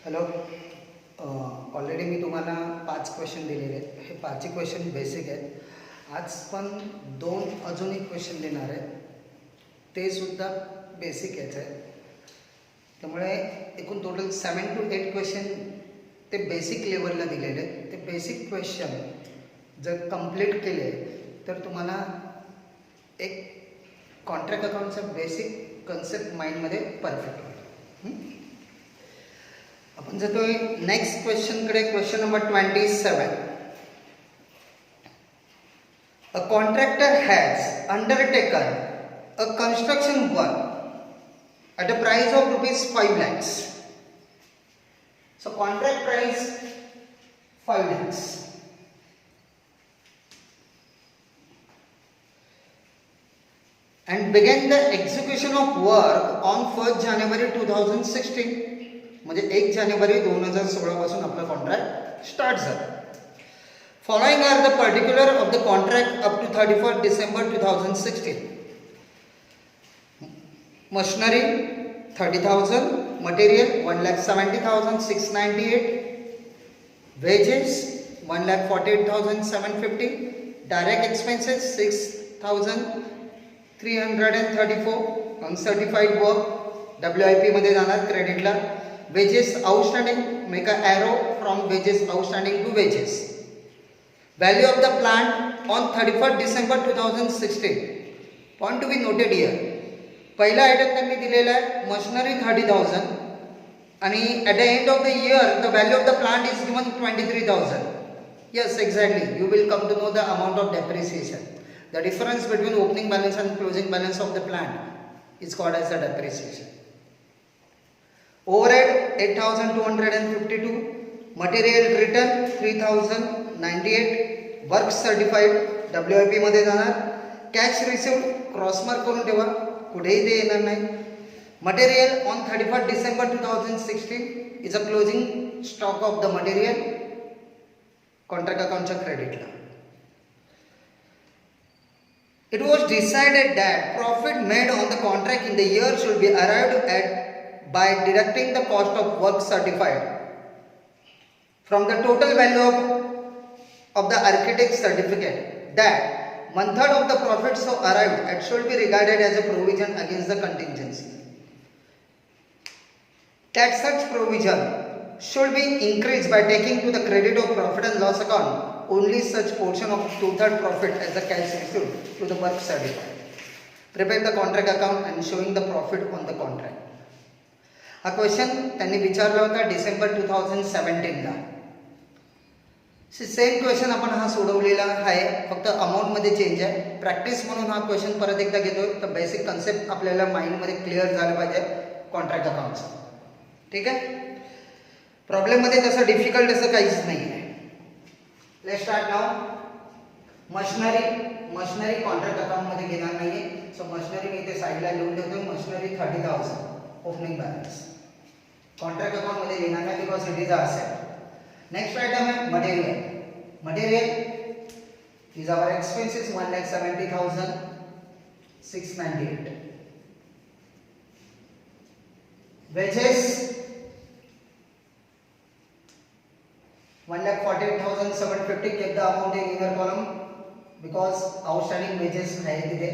Hello. Already मी तुम्हाला 5 question दिलेले आहेत. हे 5ही क्वेश्चन बेसिक आहेत. आज पण 2 अजून एक क्वेश्चन देणार आहे, ते सुद्धा बेसिक याचं आहे. त्यामुळे एकूण टोटल 7 to 8 क्वेश्चन ते बेसिक लेवलला दिलेले आहेत. ते बेसिक क्वेश्चन जर कंप्लीट केले तर तुम्हाला एक कॉन्ट्रॅक्ट अकाउंटचा बेसिक कन्सेप्ट माइंडमध्ये परफेक्ट होईल. आपण जातोय नेक्स्ट क्वेश्चनकडे. Question number 27. A contractor has undertaken a construction work at a price of rupees 5 lakhs. So contract price 5 lakhs. And began the execution of work on 1st January 2016. म्हणजे 1 जानेवारी 2016 पासून आपला contract start झाला. Following are the particular of the contract up to 31 December 2016. Machinery 30,000, material 1,70,698, wages 1,48,750, direct expenses 6,334, uncertified work WIP मध्ये जाणार क्रेडिटला. Wages outstanding, make a arrow from wages outstanding to wages. Value of the plant on 31st December 2016. Point to be noted here. पहिला item त्यांनी दिलेला आहे machinery 30,000 आणि at the end of the year the value of the plant is given 23,000. Yes, exactly. You will come to know the amount of depreciation. The difference between opening balance and closing balance of the plant is called as a depreciation. Overhead 8,252, material return 3,098, work certified WIP मध्ये जाणार. Cash received cross mark करून ठेवा, कुठेही ते येणार नाही. Material on 31 December 2016 is a closing stock of the material contract अकाउंटच्या क्रेडिटला. It was decided that profit made on the contract in the year should be arrived at by deducting the cost of work certified from the total value of the architect certificate. That 1/3 of the profit so arrived at should be regarded as a provision against the contingency. That such provision should be increased by taking to the credit of profit and loss account only such portion of 2/3 profit as the cash received to the work certified. Prepare the contract account and showing the profit on the contract. हा question त्यांनी विचारला होता December 2017ला. Same question आपण हा सोडवलेला आहे, फक्त अमाऊंटमध्ये change आहे. प्रॅक्टिस म्हणून हा क्वेश्चन परत एकदा घेतोय, तर बेसिक कन्सेप्ट आपल्याला माइंडमध्ये क्लिअर झालं पाहिजे कॉन्ट्रॅक्ट अकाउंटचं. ठीक आहे. प्रॉब्लेममध्ये तसं डिफिकल्ट असं काहीच नाही आहे. Let's start now. Machinery contract अकाउंटमध्ये घेणार नाही आहे. सो मशिनरी मी इथे साईडला लिहून ठेवतो. मशिनरी 30,000 ओपनिंग बॅलन्स कॉन्ट्रॅक्ट अकाउंटमध्ये लिहिणार नाही, because it is asset. Next item आहे material is our expenses 1,70,698. Wages 1,48,750. keep the amount in inner column because outstanding wages आहे तिथे.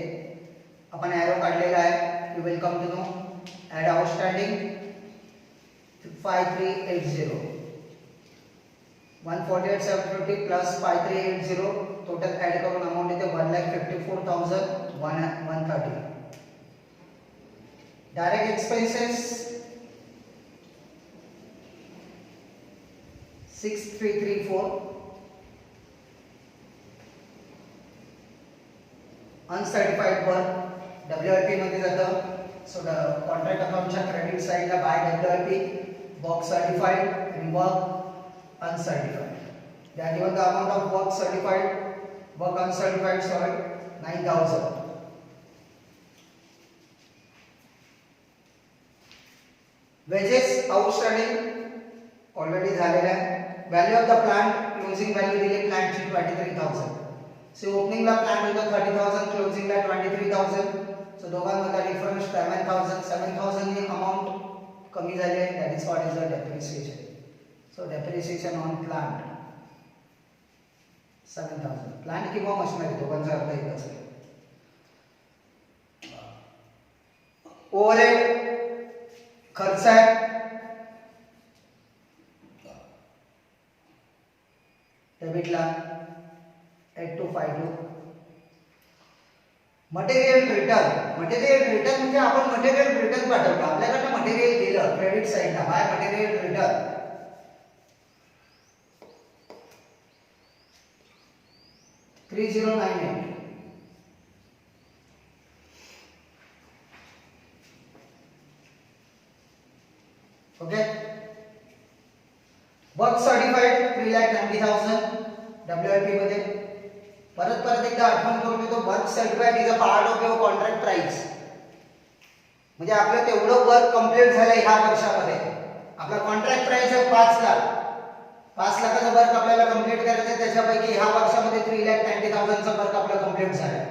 आपण एरो काढलेला आहे. you will come to know. add outstanding 5380. 148,750 plus 5380 total add करून amount येते 1,54,130. Direct expenses 6,334. Uncertified work WIP मध्ये जातं. So the contract accountच्या credit side ला by WIP, work certified and work uncertified. They are given the amount of work certified, work uncertified, sorry, 9,000. Wages outstanding already झालेला आहे. Value of the plant, closing value दिली plantची 23,000. So opening ला plant होता 30,000, closing ला 23,000. So दोघांमध्ये difference 7,000 ही amount कमी झाली आहे, that is what is the depreciation. So depreciation on plant 7,000. Plant किंवा मशिनरी दोघांचा अर्थ एकच आहे. ओव्हरहेड खर्च आहे, डेबिटला 8252. मटेरियल रिटर्न म्हणजे आपण मटेरियल रिटर्न पाठवतो, आपल्याकडे मटेरियल दिलं क्रेडिट साईडला, by material return 3098. Okay. Work certified 3,90,000 WIP मध्ये. परत एकदा आठवण करून देतो, work certified is a part of your contract price. म्हणजे आपलं तेवढं वर्क कंप्लीट झालं ह्या वर्षामध्ये. आपला कॉन्ट्रॅक्ट प्राइस आहे 5 लाख. 5 लाखाचं वर्क आपल्याला कंप्लीट करायचं आहे, त्याच्यापैकी ह्या वर्षामध्ये 3,90,000चं वर्क आपलं कंप्लीट झालं.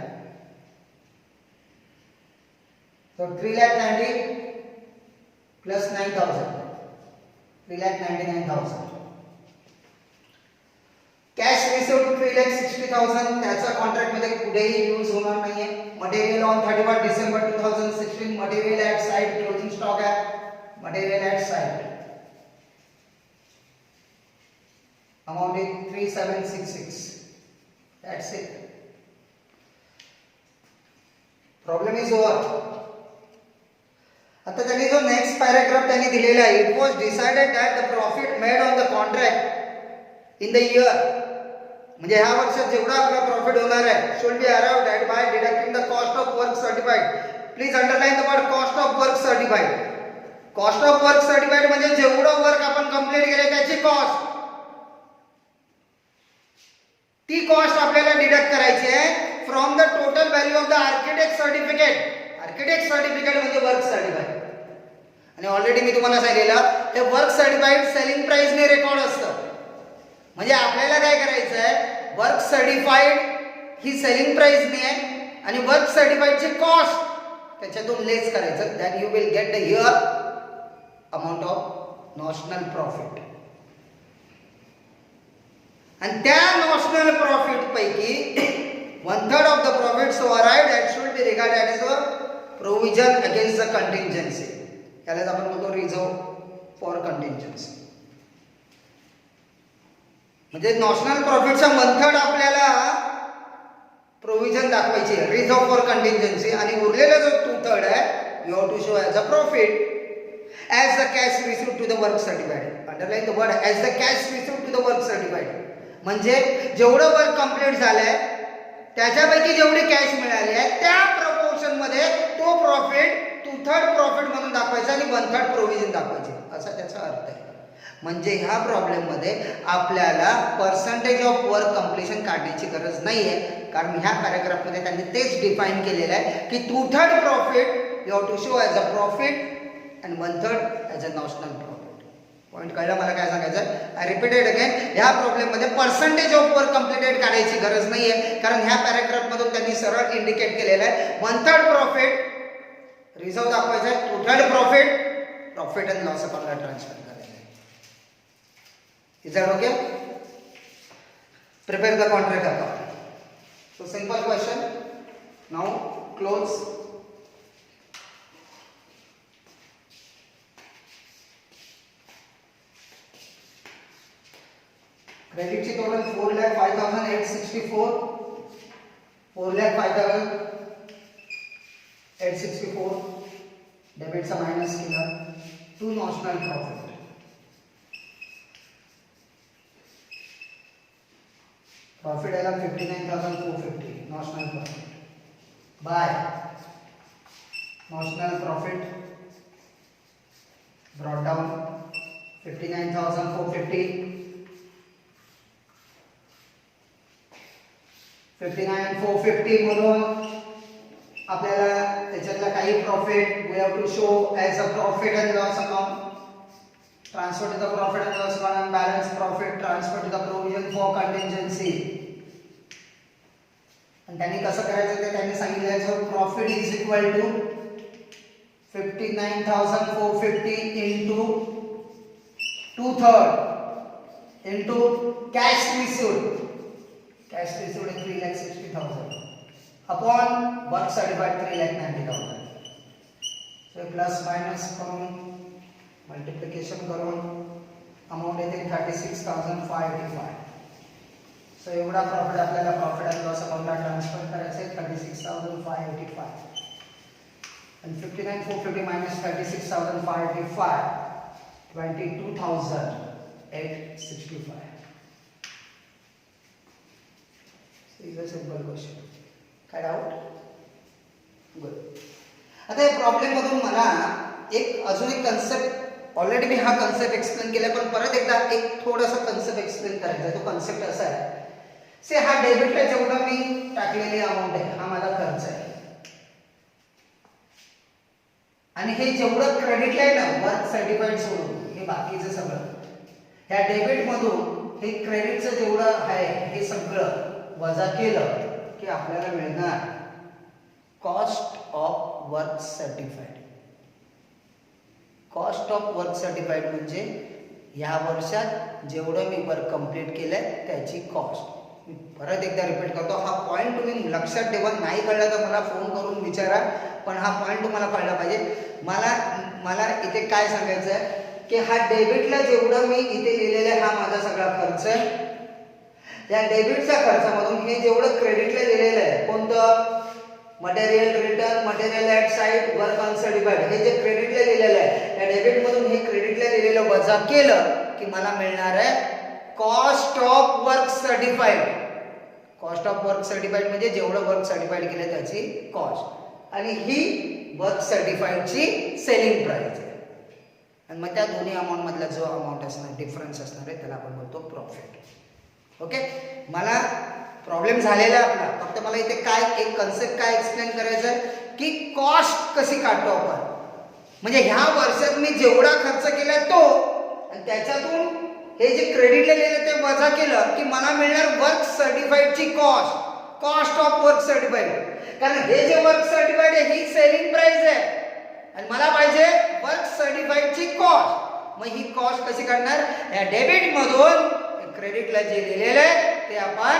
So 3,90,000 plus 9,000, 3,99,000. कॅश रिसिव्ड 3,60,000, त्याचा कॉन्ट्रॅक्ट मध्ये कुठेही यूज होणार नाहीये. Material on 31 December 2016, material at site, closing stock आहे, material at site. Amount is 3,766. That's it. Problem is over. आता त्यांनी जो नेक्स्ट पॅराग्राफ त्यांनी दिलेला आहे, it was decided that the profit made on the contract in the year, म्हणजे ह्या वर्षात जेवढा आपला प्रॉफिट होणार आहे, should be around at by deducting the cost of work certified. Please underline the word cost of work certified. Cost of work certified म्हणजे जेवढं work आपण कंप्लीट केले त्याची कॉस्ट, ती कॉस्ट आपल्याला डिडक्ट करायची आहे from the total value of the architect certificate. Architect certificate म्हणजे वर्क सर्टिफाइड. आणि ऑलरेडी मी तुम्हाला सांगितलेलं, हे वर्क सर्टिफाइड सेलिंग प्राइस ने रेकॉर्ड असतं. म्हणजे आपल्याला काय करायचं आहे, वर्क सर्टिफाइड ही सेलिंग प्राइस ने आहे आणि वर्क सर्टिफाइडची कॉस्ट त्याच्यातून लेस करायचं. Than you will get the here amount of notional profit. आणि त्या नॉशनल प्रॉफिट पैकी 1/3 of the profit so arrived that should be regarded as a provision against the contingency. यालाच आपण बोलतो रिझर्व फॉर कंटिंजन्सी. म्हणजे notional प्रॉफिटचा 1/3 आपल्याला provision दाखवायची आहे, रिझर्व फॉर कंटिंजन्सी, आणि उरलेला जो 2/3 आहे you have to show as a profit as the cash received to the work certified. Underline the word as the cash received to the work certified. म्हणजे जेवढं work complete झालंय त्याच्यापैकी जेवढी cash मिळाली आहे त्या प्रपोर्शन मध्ये तो प्रॉफिट 2/3 प्रॉफिट म्हणून दाखवायचा आणि 1/3 प्रोव्हिजन दाखवायचे, असा त्याचा अर्थ आहे. म्हणजे ह्या प्रॉब्लेम मध्ये आपल्याला पर्सेंटेज ऑफ वर्क कंप्लीशन काढण्याची गरज नाहीये, कारण ह्या पॅराग्राफ मध्ये त्यांनी तेच डिफाईन केलेलं आहे की 2/3 profit you have to show as a profit and 1/3 as a national profit. Point कळला मला काय सांगायचं आहे. आय रिपीटेड अगेन, ह्या प्रॉब्लेम मध्ये पर्सेंटेज ऑफ वर्क कंप्लीटेड काढायची गरज नाहीये, कारण ह्या पॅराग्राफ मधून त्यांनी सरळ इंडिकेट केलेलं आहे 1/3 प्रॉफिट रिझर्व दाखवायचं आहे, 2/3 प्रॉफिट अँड लॉस अकाउंटला ट्रान्सफर करायचं आहे. Is that okay? Prepare the contract account. So simple question. Now close. क्रेडिटची टोटल 4,05,864, 4,05,864. डेबिटचा मायनस केला, टू नॉशनल प्रॉफिट. प्रॉफिट आला 59,450 notional profit by notional profit brought down 59,450. 59,450 म्हणून आपल्याला त्याच्यातला काही profit we have to show as a profit and loss account. Transfer to the profit and loss account and balance profit transfer to the provision for contingency. आणि त्यांनी कसं करायचं ते त्यांनी सांगितलं. So profit is equal to 59,450 into 2/3 into cash received. Cash received is 3,60,000 upon work certified 3,90,000. So plus minus करून multiplication करून amount येते 36,585. सो एवढा प्रॉफिट आपल्याला प्रॉफिट अँड लॉस अकाउंटला ट्रान्सफर करायचं आहे 36,585. and 59,450 minus 36,585 22,865. So is a simple question. काय doubt? Good. आता या प्रॉब्लेम मधून मला एक अजून एक कन्सेप्ट, ऑलरेडी मी हा कन्सेप्ट एक्सप्लेन केला पण परत एकदा एक थोडासा कन्सेप्ट एक्सप्लेन करायचा. तो कन्सेप्ट असा आहे, से हा डेबिटला जेवढा मी टाकलेली अमाऊंट आहे हा माझा खर्च आहे आणि हे जेवढं क्रेडिटला आहे ना वर्क सर्टिफाईड सोडून हे बाकीचं सगळं ह्या डेबिट मधून हे क्रेडिटचं जेवढं आहे हे सगळं वजा केलं की आपल्याला मिळणार cost of work certified. Cost of work certified म्हणजे या वर्षात जेवढं मी वर्क कंप्लीट केलंय त्याची कॉस्ट. मी परत एकदा रिपीट करतो, हा पॉईंट तुम्ही लक्षात ठेवा. नाही कळलं तर मला फोन करून विचारा, पण हा पॉईंट तुम्हाला कळला पाहिजे. मला इथे काय सांगायचं आहे की हा डेबिटला जेवढं मी इथे लिहिलेलं आहे हा माझा सगळा खर्च आहे. या डेबिटच्या खर्चामधून हे जेवढं क्रेडिटला लिहिलेलं आहे कोणतं, material return, material at site, work uncertified, हे जे क्रेडिटला लिहिलेलं आहे या डेबिट मधून हे क्रेडिटला लिहिलेलं वजा केलं की मला मिळणार आहे cost of work certified. Cost of work certified म्हणजे जेवढं वर्क सर्टिफाईड केलं त्याची कॉस्ट, आणि ही वर्क सर्टिफाईडची सेलिंग प्राइस आहे. आणि मग त्या दोन्ही अमाऊंट मधला जो अमाऊंट असणार, डिफरन्स असणार आहे, त्याला आपण बोलतो प्रॉफिट. ओके, मला प्रॉब्लेम झालेला आहे आपला. फक्त मला इथे काय एक कन्सेप्ट काय एक्सप्लेन करायचं आहे की कॉस्ट कशी काढतो आपण. म्हणजे ह्या वर्षात मी जेवढा खर्च केलाय तो आणि त्याच्यातून हे जे क्रेडिटला लिहिलं ते वजा केलं की मला मिळणार वर्क सर्टिफाईडची cost, cost of work certified. कारण हे जे वर्क सर्टिफाईड आहे ही सेलिंग प्राइस आहे आणि मला पाहिजे वर्क सर्टिफाईडची कॉस्ट. मग ही कॉस्ट कशी काढणार, या डेबिट मधून क्रेडिटला जे लिहिलेलं आहे ते आपण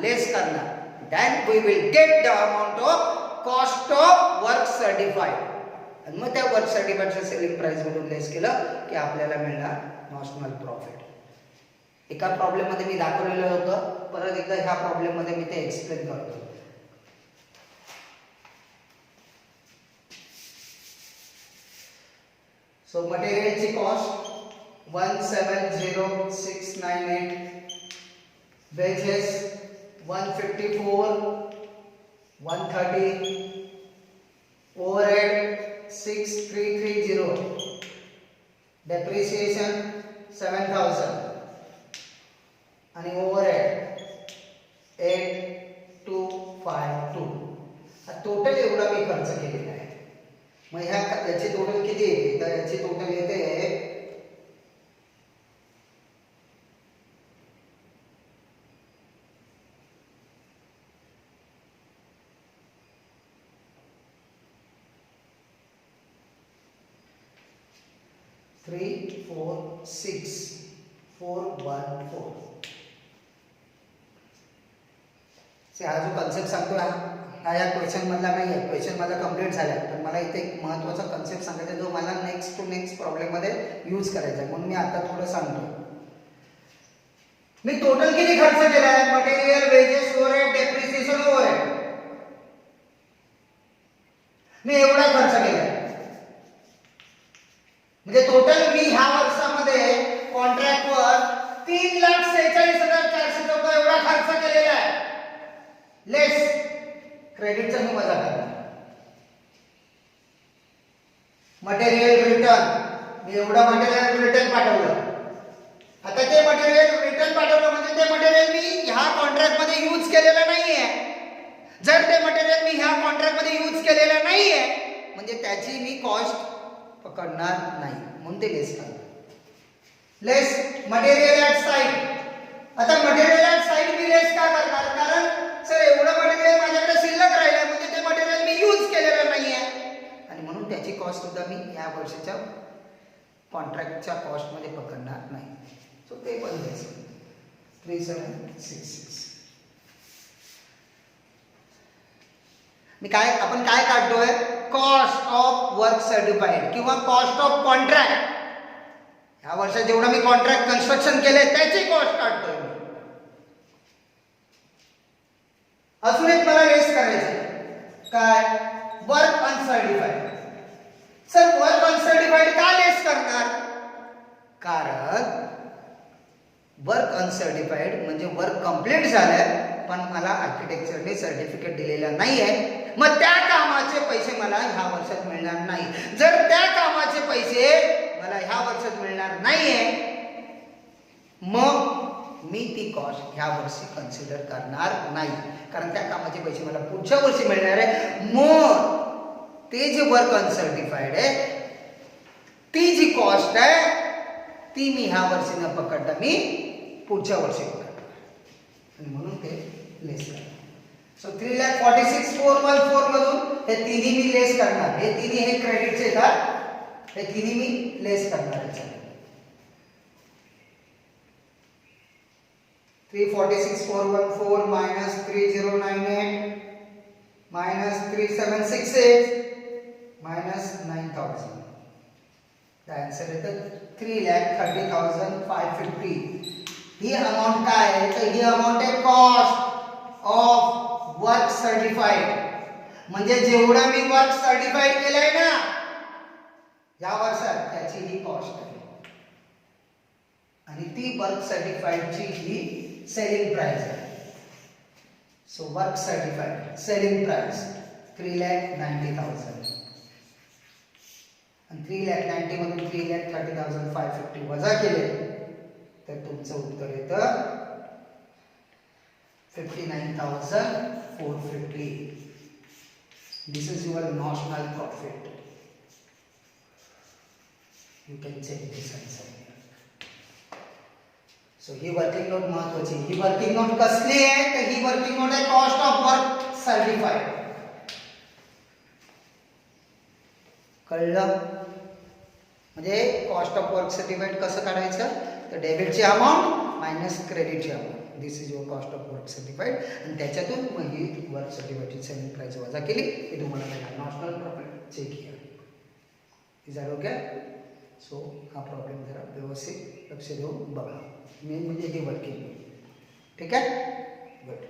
लेस करणार. Then we will get the amount of cost of work certified. आणि मग त्या वर्क सर्टिफाईडच्या सेलिंग प्राइस मधून लेस केलं की आपल्याला मिळणार नॉमिनल प्रॉफिट. एका प्रॉब्लेम मध्ये मी दाखवलेलं होतं, परत एकदा ह्या प्रॉब्लेम मध्ये मी ते एक्सप्लेन करतो. सो मटेरियलची कॉस्ट 170,698, वेजेस 154, 130, ओव्हरहेड 6330, डेप्रिसिएशन 7,000 आणि ओव्हरहेड 8252. टोटल एवढा मी खर्च केलेला आहे. मग याची टोटल किती येते, तर याची टोटल येते 346,414. हा जो कन्सेप्ट सांगतो हा या क्वेश्चन मधला नाही आहे. क्वेश्चन माझा कंप्लीट झाला आहे, पण मला इथे एक महत्त्वाचा कन्सेप्ट सांगायचा जो मला नेक्स्ट टू नेक्स्ट प्रॉब्लेम मध्ये यूज करायचा आहे, म्हणून मी आता थोडं सांगतो. मी टोटल किती खर्च केला आहे, material, wages, overhead, depreciation, overhead, मी एवढा खर्च केला आहे. म्हणजे टोटल मी ह्या वर्षामध्ये कॉन्ट्रॅक्टवर 3,46,400 रुपये एवढा खर्च केलेला आहे. लेस क्रेडिटचा मी वजा करणार. मटेरियल रिटर्न, मी एवढा मटेरियल रिटर्न पाठवलं. आता ते मटेरियल रिटर्न पाठवलं म्हणजे ते मटेरियल मी ह्या कॉन्ट्रॅक्ट मध्ये यूज केलेलं नाहीये. जर ते मटेरियल मी ह्या कॉन्ट्रॅक्ट मध्ये यूज केलेलं नाहीये म्हणजे त्याची मी कॉस्ट पकडणार नाही, म्हणून ते लेस करणार. लेस मटेरियल ॲट साईट. आता मटेरियल ॲट साईट मी लेस का करणार, कारण सर एवढं मटेरियल माझ्याकडे शिल्लक राहिलं म्हणजे ते मटेरियल मी यूज केलेलं नाहीये आणि म्हणून त्याची कॉस्ट सुद्धा मी या वर्षाच्या कॉन्ट्रॅक्टच्या कॉस्टमध्ये पकडणार नाही. सो ते पण द्यायचं 3766. आपण काय काढतोय, कॉस्ट ऑफ वर्क सर्टिफाईड किंवा कॉस्ट ऑफ कॉन्ट्रॅक्ट. या वर्षात जेवढं मी कॉन्ट्रॅक्ट कन्स्ट्रक्शन केले त्याची कॉस्ट काढतोय मी. अजून एक मला लेस करायचं काय, वर्क अनसर्टिफाईड. सर वर्क अनसर्टिफाईड का लेस करणार, कारण वर्क अनसर्टिफाईड म्हणजे वर्क कंप्लीट झालंय पण मला आर्किटेक्चरने सर्टिफिकेट दिलेलं नाहीये, मग त्या कामाचे पैसे मला ह्या वर्षात मिळणार नाही. जर त्या कामाचे पैसे मला ह्या वर्षात मिळणार नाहीये मग मी ती कॉस्ट ह्या वर्षी कन्सिडर करणार नाही, कारण त्या कामाचे पैसे मला पुढच्या वर्षी मिळणार आहे. मग ते जे वर्क अनसर्टिफाईड आहे ती जी कॉस्ट आहे ती मी ह्या वर्षी न पकडता मी पुढच्या वर्षी पकडणार आणि म्हणून ते लेस करणार. सो 3,46,414 मधून हे तिन्ही मी लेस करणार. हे तिन्ही हे क्रेडिटचे येतात, हे तिन्ही मी लेस करणार आहे. 346,414 minus 3098 minus 3768 minus 9,000. The answer is 3,30,550. He amount काय आहे, तर ही अमाउंट आहे कॉस्ट ऑफ वर्क सर्टिफाईड. म्हणजे जेवढं मी वर्क सर्टिफाईड केलंय ना या वर्षात त्याची ही कॉस्ट आहे आणि ती वर्क सर्टिफाईडची ही सेलिंग प्राइस आहे. So work certified selling price 3,90,000 आणि 3,90,000 मधून 3,30,550 वजा केले तर तुमचं उत्तर येतं 59,450. This is your notional profit. You can check this answer. So ही वर्किंग नोट महत्वाची. ही वर्किंग नोट कसली आहे, तर ही वर्किंग नोट आहे कॉस्ट ऑफ वर्क सर्टिफाईड. कळलं? म्हणजे कॉस्ट ऑफ वर्क सर्टिफाईड कसं काढायचं, तर डेबिटची अमाऊंट मायनस क्रेडिटची amount. This is your cost of work certified आणि त्याच्यातून मग ही वर्क सर्टिफाईडची सेलिंग प्राइस वजा केली की तुम्हाला मिळणार notional profit. Check here. Is are okay? So हा प्रॉब्लेम जरा व्यवस्थित लक्ष देऊन बघा. मेन म्हणजे ही वर्किंग. ठीक आहे, गुड.